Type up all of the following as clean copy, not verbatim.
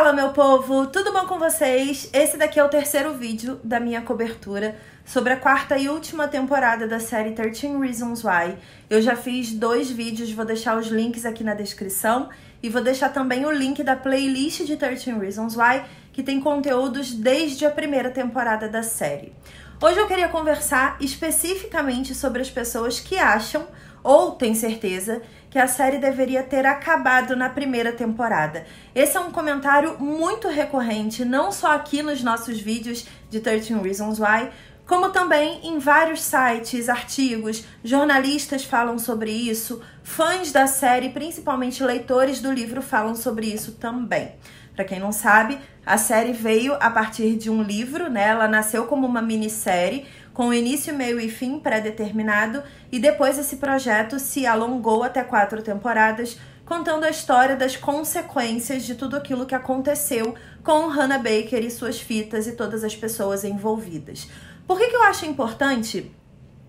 Fala, meu povo! Tudo bom com vocês? Esse daqui é o terceiro vídeo da minha cobertura sobre a quarta e última temporada da série 13 Reasons Why. Eu já fiz 2 vídeos, vou deixar os links aqui na descrição e vou deixar também o link da playlist de 13 Reasons Why, que tem conteúdos desde a primeira temporada da série. Hoje eu queria conversar especificamente sobre as pessoas que acham ou têm certeza que a série deveria ter acabado na primeira temporada. Esse é um comentário muito recorrente, não só aqui nos nossos vídeos de 13 Reasons Why, como também em vários sites, artigos, jornalistas falam sobre isso, fãs da série, principalmente leitores do livro, falam sobre isso também. Para quem não sabe, a série veio a partir de um livro, né? Ela nasceu como uma minissérie, com início, meio e fim pré-determinado, e depois esse projeto se alongou até 4 temporadas, contando a história das consequências de tudo aquilo que aconteceu com Hannah Baker e suas fitas e todas as pessoas envolvidas. Por que eu acho importante,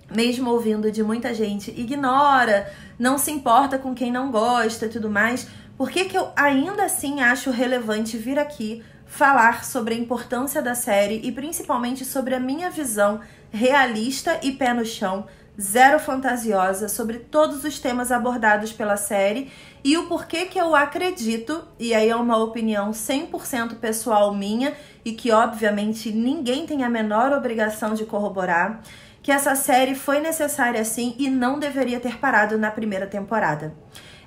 mesmo ouvindo de muita gente, ignora, não se importa com quem não gosta e tudo mais, por que eu ainda assim acho relevante vir aqui falar sobre a importância da série e principalmente sobre a minha visão realista e pé no chão, zero fantasiosa, sobre todos os temas abordados pela série e o porquê que eu acredito, e aí é uma opinião 100% pessoal minha e que obviamente ninguém tem a menor obrigação de corroborar, que essa série foi necessária sim e não deveria ter parado na primeira temporada.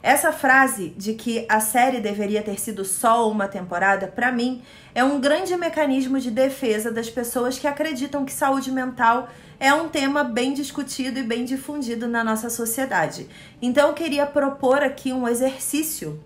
Essa frase de que a série deveria ter sido só uma temporada, para mim, é um grande mecanismo de defesa das pessoas que acreditam que saúde mental é um tema bem discutido e bem difundido na nossa sociedade. Então eu queria propor aqui um exercício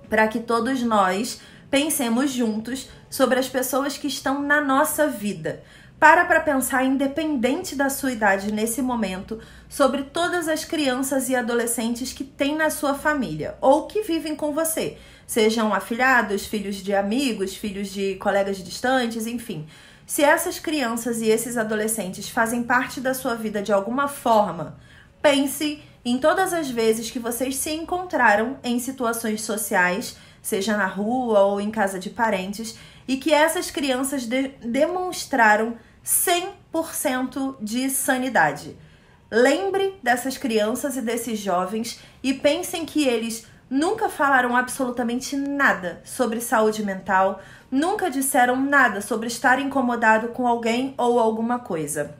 para que todos nós pensemos juntos sobre as pessoas que estão na nossa vida. Para pensar, independente da sua idade nesse momento, sobre todas as crianças e adolescentes que tem na sua família ou que vivem com você, sejam afilhados, filhos de amigos, filhos de colegas distantes, enfim. Se essas crianças e esses adolescentes fazem parte da sua vida de alguma forma, pense em todas as vezes que vocês se encontraram em situações sociais, seja na rua ou em casa de parentes, e que essas crianças demonstraram 100% de sanidade. Lembre dessas crianças e desses jovens e pensem que eles nunca falaram absolutamente nada sobre saúde mental, nunca disseram nada sobre estar incomodado com alguém ou alguma coisa.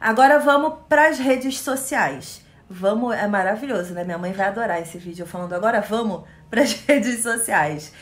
Agora vamos para as redes sociais. É maravilhoso, né? Minha mãe vai adorar esse vídeo falando agora vamos para as redes sociais.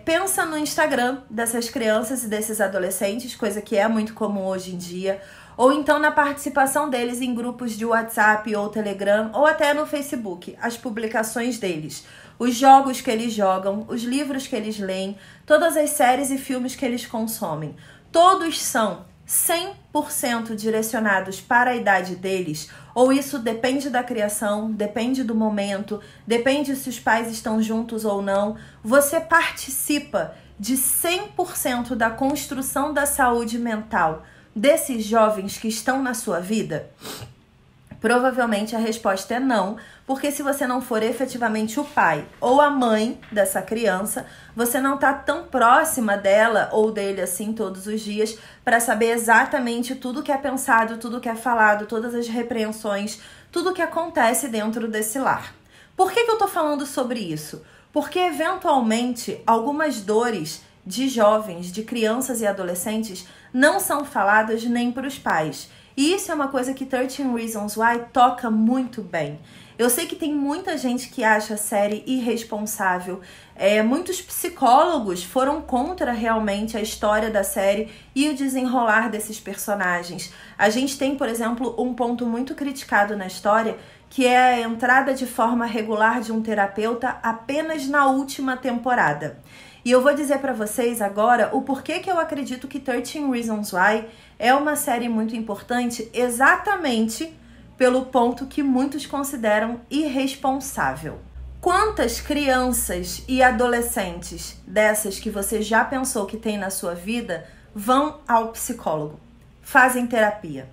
Pensa no Instagram dessas crianças e desses adolescentes, coisa que é muito comum hoje em dia, ou então na participação deles em grupos de WhatsApp ou Telegram, ou até no Facebook, as publicações deles, os jogos que eles jogam, os livros que eles leem, todas as séries e filmes que eles consomem. Todos são 100% direcionados para a idade deles, ou isso depende da criação, depende do momento, depende se os pais estão juntos ou não. Você participa de 100% da construção da saúde mental desses jovens que estão na sua vida? Provavelmente a resposta é não, porque se você não for efetivamente o pai ou a mãe dessa criança, você não está tão próxima dela ou dele assim todos os dias para saber exatamente tudo que é pensado, tudo que é falado, todas as repreensões, tudo que acontece dentro desse lar. Por que eu estou falando sobre isso? Porque eventualmente algumas dores de jovens, de crianças e adolescentes não são faladas nem para os pais. E isso é uma coisa que 13 Reasons Why toca muito bem. Eu sei que tem muita gente que acha a série irresponsável. Muitos psicólogos foram contra realmente a história da série e o desenrolar desses personagens. A gente tem, por exemplo, um ponto muito criticado na história, que é a entrada de forma regular de um terapeuta apenas na última temporada. E eu vou dizer para vocês agora o porquê que eu acredito que 13 Reasons Why é uma série muito importante exatamente pelo ponto que muitos consideram irresponsável. Quantas crianças e adolescentes dessas que você já pensou que tem na sua vida vão ao psicólogo, fazem terapia?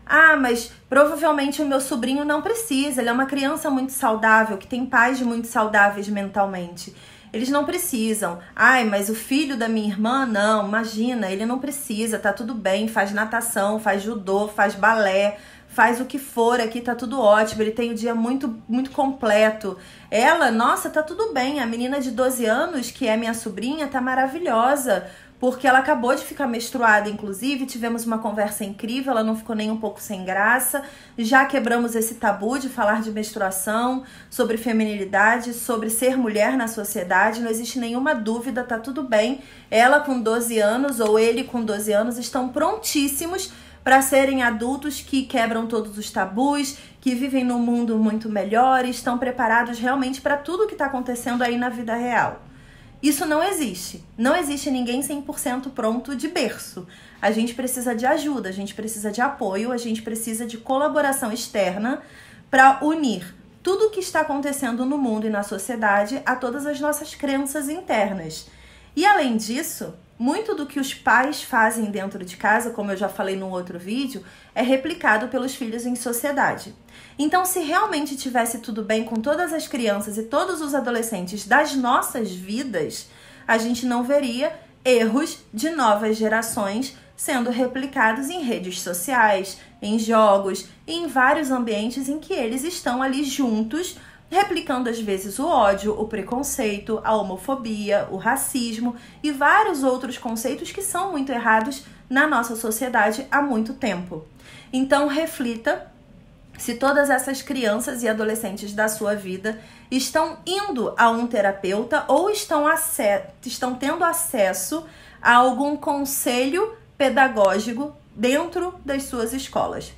Ah, mas provavelmente o meu sobrinho não precisa, ele é uma criança muito saudável, que tem pais muito saudáveis mentalmente. Eles não precisam. Ai, mas o filho da minha irmã, não, imagina, ele não precisa, tá tudo bem, faz natação, faz judô, faz balé, faz o que for aqui, tá tudo ótimo, ele tem o dia muito, muito completo. Ela, nossa, tá tudo bem, a menina de 12 anos, que é minha sobrinha, tá maravilhosa, porque ela acabou de ficar menstruada, inclusive, tivemos uma conversa incrível, ela não ficou nem um pouco sem graça, já quebramos esse tabu de falar de menstruação, sobre feminilidade, sobre ser mulher na sociedade, não existe nenhuma dúvida, tá tudo bem. Ela com 12 anos ou ele com 12 anos estão prontíssimos para serem adultos que quebram todos os tabus, que vivem num mundo muito melhor e estão preparados realmente para tudo que está acontecendo aí na vida real. Isso não existe. Não existe ninguém 100% pronto de berço. A gente precisa de ajuda, a gente precisa de apoio, a gente precisa de colaboração externa para unir tudo o que está acontecendo no mundo e na sociedade a todas as nossas crenças internas. E além disso, muito do que os pais fazem dentro de casa, como eu já falei num outro vídeo, é replicado pelos filhos em sociedade. Então, se realmente tivesse tudo bem com todas as crianças e todos os adolescentes das nossas vidas, a gente não veria erros de novas gerações sendo replicados em redes sociais, em jogos e em vários ambientes em que eles estão ali juntos, replicando às vezes o ódio, o preconceito, a homofobia, o racismo e vários outros conceitos que são muito errados na nossa sociedade há muito tempo. Então, reflita se todas essas crianças e adolescentes da sua vida estão indo a um terapeuta ou estão tendo acesso a algum conselho pedagógico dentro das suas escolas.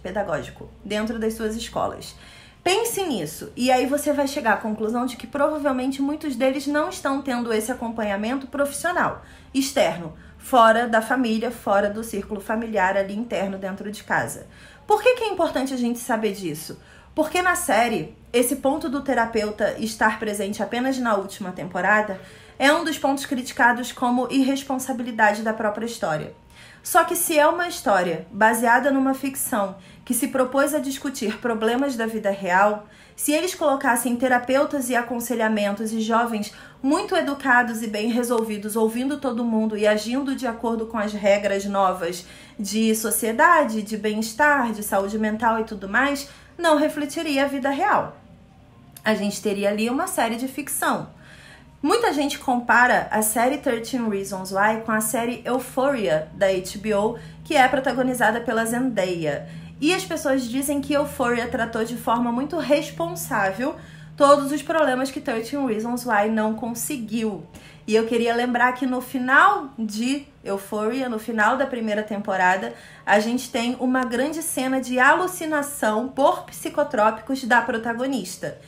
Pense nisso e aí você vai chegar à conclusão de que provavelmente muitos deles não estão tendo esse acompanhamento profissional, externo, fora da família, fora do círculo familiar ali interno dentro de casa. Por que é importante a gente saber disso? Porque na série, esse ponto do terapeuta estar presente apenas na última temporada é um dos pontos criticados como irresponsabilidade da própria história. Só que se é uma história baseada numa ficção que se propôs a discutir problemas da vida real, se eles colocassem terapeutas e aconselhamentos e jovens muito educados e bem resolvidos, ouvindo todo mundo e agindo de acordo com as regras novas de sociedade, de bem-estar, de saúde mental e tudo mais, não refletiria a vida real. A gente teria ali uma série de ficção. Muita gente compara a série 13 Reasons Why com a série Euphoria da HBO, que é protagonizada pela Zendaya. E as pessoas dizem que Euphoria tratou de forma muito responsável todos os problemas que 13 Reasons Why não conseguiu. E eu queria lembrar que no final de Euphoria, no final da primeira temporada, a gente tem uma grande cena de alucinação por psicotrópicos da protagonista.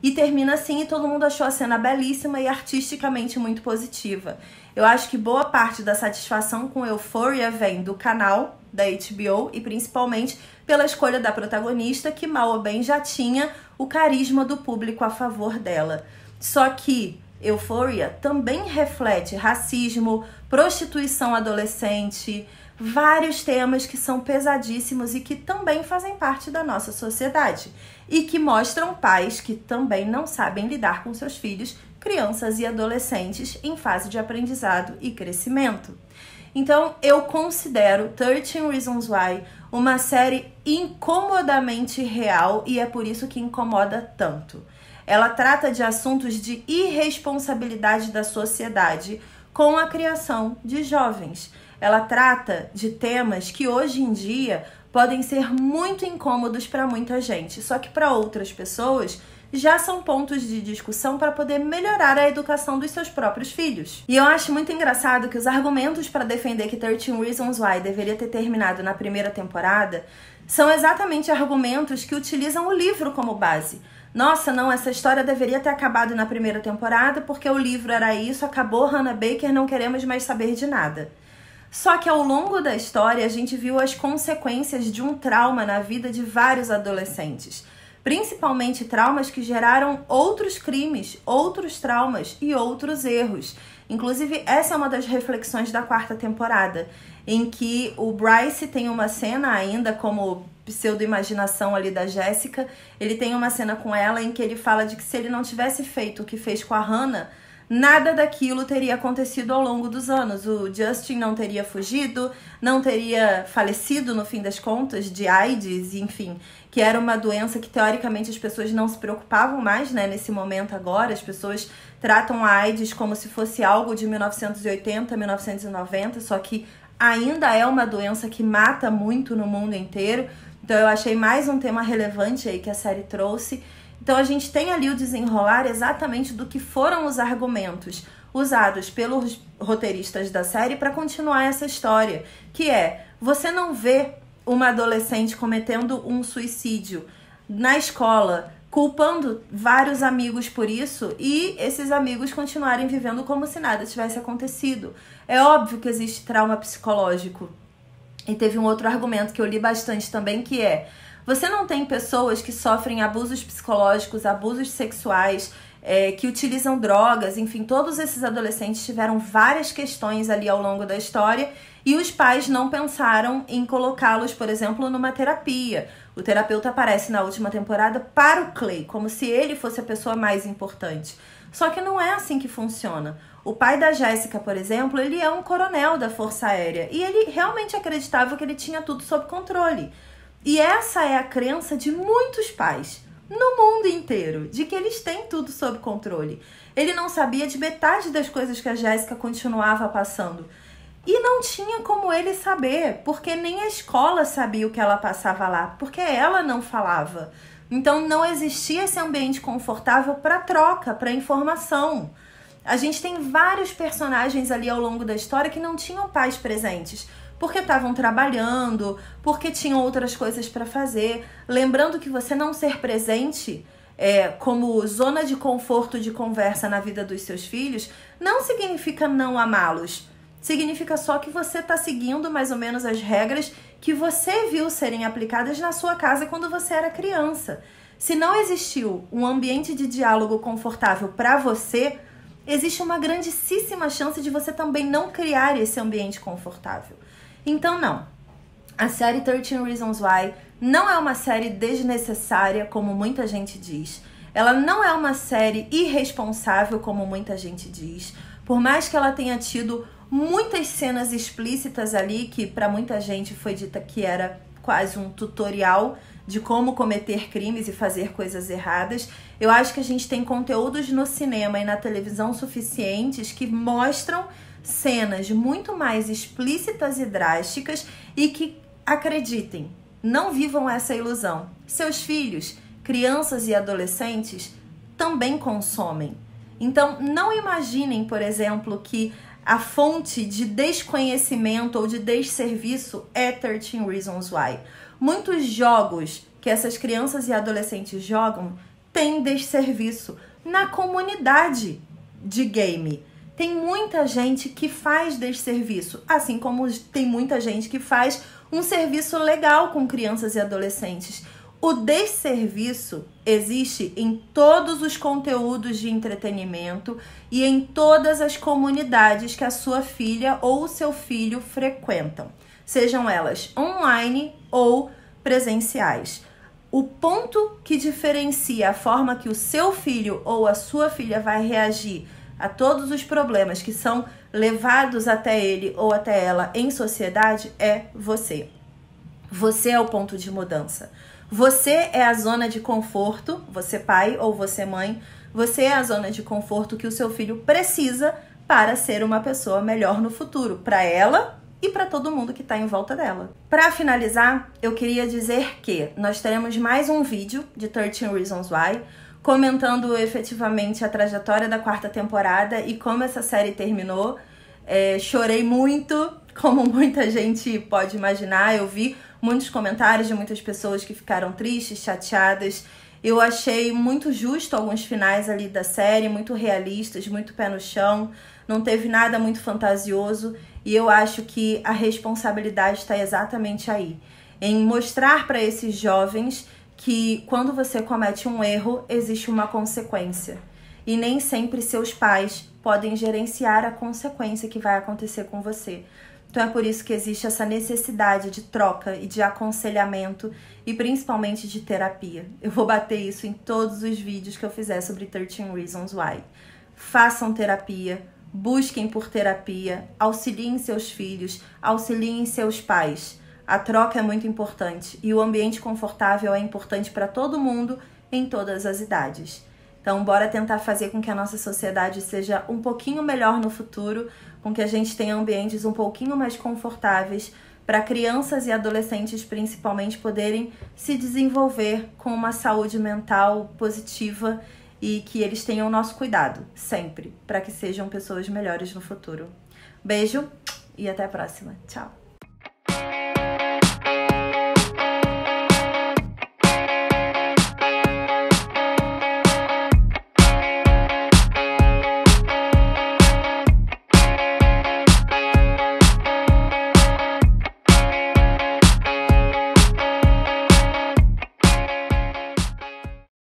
E termina assim e todo mundo achou a cena belíssima e artisticamente muito positiva. Eu acho que boa parte da satisfação com Euphoria vem do canal da HBO e principalmente pela escolha da protagonista, que mal ou bem já tinha o carisma do público a favor dela. Só que Euphoria também reflete racismo, prostituição adolescente, vários temas que são pesadíssimos e que também fazem parte da nossa sociedade e que mostram pais que também não sabem lidar com seus filhos, crianças e adolescentes em fase de aprendizado e crescimento. Então, eu considero 13 Reasons Why uma série incomodamente real e é por isso que incomoda tanto. Ela trata de assuntos de irresponsabilidade da sociedade com a criação de jovens. Ela trata de temas que hoje em dia podem ser muito incômodos para muita gente, só que para outras pessoas já são pontos de discussão para poder melhorar a educação dos seus próprios filhos. E eu acho muito engraçado que os argumentos para defender que 13 Reasons Why deveria ter terminado na primeira temporada são exatamente argumentos que utilizam o livro como base. Nossa, não, essa história deveria ter acabado na primeira temporada porque o livro era isso, acabou Hannah Baker, não queremos mais saber de nada. Só que ao longo da história a gente viu as consequências de um trauma na vida de vários adolescentes. Principalmente traumas que geraram outros crimes, outros traumas e outros erros. Inclusive, essa é uma das reflexões da quarta temporada, em que o Bryce tem uma cena ainda como pseudo-imaginação ali da Jéssica, ele tem uma cena com ela em que ele fala de que se ele não tivesse feito o que fez com a Hannah, nada daquilo teria acontecido ao longo dos anos. O Justin não teria fugido, não teria falecido no fim das contas de AIDS, enfim, que era uma doença que teoricamente as pessoas não se preocupavam mais, né, nesse momento agora. As pessoas tratam a AIDS como se fosse algo de 1980, 1990, só que ainda é uma doença que mata muito no mundo inteiro. Então eu achei mais um tema relevante aí que a série trouxe. Então a gente tem ali o desenrolar exatamente do que foram os argumentos usados pelos roteiristas da série para continuar essa história, que é, você não vê uma adolescente cometendo um suicídio na escola, culpando vários amigos por isso e esses amigos continuarem vivendo como se nada tivesse acontecido. É óbvio que existe trauma psicológico. E teve um outro argumento que eu li bastante também, que é, você não tem pessoas que sofrem abusos psicológicos, abusos sexuais, que utilizam drogas, enfim, todos esses adolescentes tiveram várias questões ali ao longo da história e os pais não pensaram em colocá-los, por exemplo, numa terapia. O terapeuta aparece na última temporada para o Clay, como se ele fosse a pessoa mais importante. Só que não é assim que funciona. O pai da Jéssica, por exemplo, ele é um coronel da Força Aérea e ele realmente acreditava que ele tinha tudo sob controle. E essa é a crença de muitos pais no mundo inteiro, de que eles têm tudo sob controle. Ele não sabia de metade das coisas que a Jéssica continuava passando. E não tinha como ele saber, porque nem a escola sabia o que ela passava lá, porque ela não falava. Então não existia esse ambiente confortável para troca, para informação. A gente tem vários personagens ali ao longo da história que não tinham pais presentes, porque estavam trabalhando, porque tinham outras coisas para fazer. Lembrando que você não ser presente como zona de conforto de conversa na vida dos seus filhos não significa não amá-los. Significa só que você está seguindo mais ou menos as regras que você viu serem aplicadas na sua casa quando você era criança. Se não existiu um ambiente de diálogo confortável para você, existe uma grandíssima chance de você também não criar esse ambiente confortável. Então não, a série 13 Reasons Why não é uma série desnecessária, como muita gente diz. Ela não é uma série irresponsável, como muita gente diz. Por mais que ela tenha tido muitas cenas explícitas ali, que para muita gente foi dita que era quase um tutorial de como cometer crimes e fazer coisas erradas, eu acho que a gente tem conteúdos no cinema e na televisão suficientes que mostram cenas muito mais explícitas e drásticas e que, acreditem, não vivam essa ilusão. Seus filhos, crianças e adolescentes também consomem. Então, não imaginem, por exemplo, que a fonte de desconhecimento ou de desserviço é 13 Reasons Why. Muitos jogos que essas crianças e adolescentes jogam têm desserviço na comunidade de game. Tem muita gente que faz desserviço, assim como tem muita gente que faz um serviço legal com crianças e adolescentes. O desserviço existe em todos os conteúdos de entretenimento e em todas as comunidades que a sua filha ou o seu filho frequentam, sejam elas online ou presenciais. O ponto que diferencia a forma que o seu filho ou a sua filha vai reagir a todos os problemas que são levados até ele ou até ela em sociedade é você. Você é o ponto de mudança. Você é a zona de conforto, você pai ou você mãe, você é a zona de conforto que o seu filho precisa para ser uma pessoa melhor no futuro, para ela e para todo mundo que está em volta dela. Para finalizar, eu queria dizer que nós teremos mais um vídeo de 13 Reasons Why, comentando efetivamente a trajetória da 4ª temporada e como essa série terminou. Chorei muito, como muita gente pode imaginar. Eu vi muitos comentários de muitas pessoas que ficaram tristes, chateadas. Eu achei muito justo alguns finais ali da série, muito realistas, muito pé no chão. Não teve nada muito fantasioso e eu acho que a responsabilidade está exatamente aí, em mostrar para esses jovens que quando você comete um erro, existe uma consequência. E nem sempre seus pais podem gerenciar a consequência que vai acontecer com você. Então é por isso que existe essa necessidade de troca e de aconselhamento e principalmente de terapia. Eu vou bater isso em todos os vídeos que eu fizer sobre 13 Reasons Why. façam terapia, busquem por terapia, auxiliem seus filhos, auxiliem seus pais. A troca é muito importante e o ambiente confortável é importante para todo mundo em todas as idades. Então, bora tentar fazer com que a nossa sociedade seja um pouquinho melhor no futuro, com que a gente tenha ambientes um pouquinho mais confortáveis para crianças e adolescentes, principalmente, poderem se desenvolver com uma saúde mental positiva e que eles tenham o nosso cuidado, sempre, para que sejam pessoas melhores no futuro. Beijo e até a próxima. Tchau!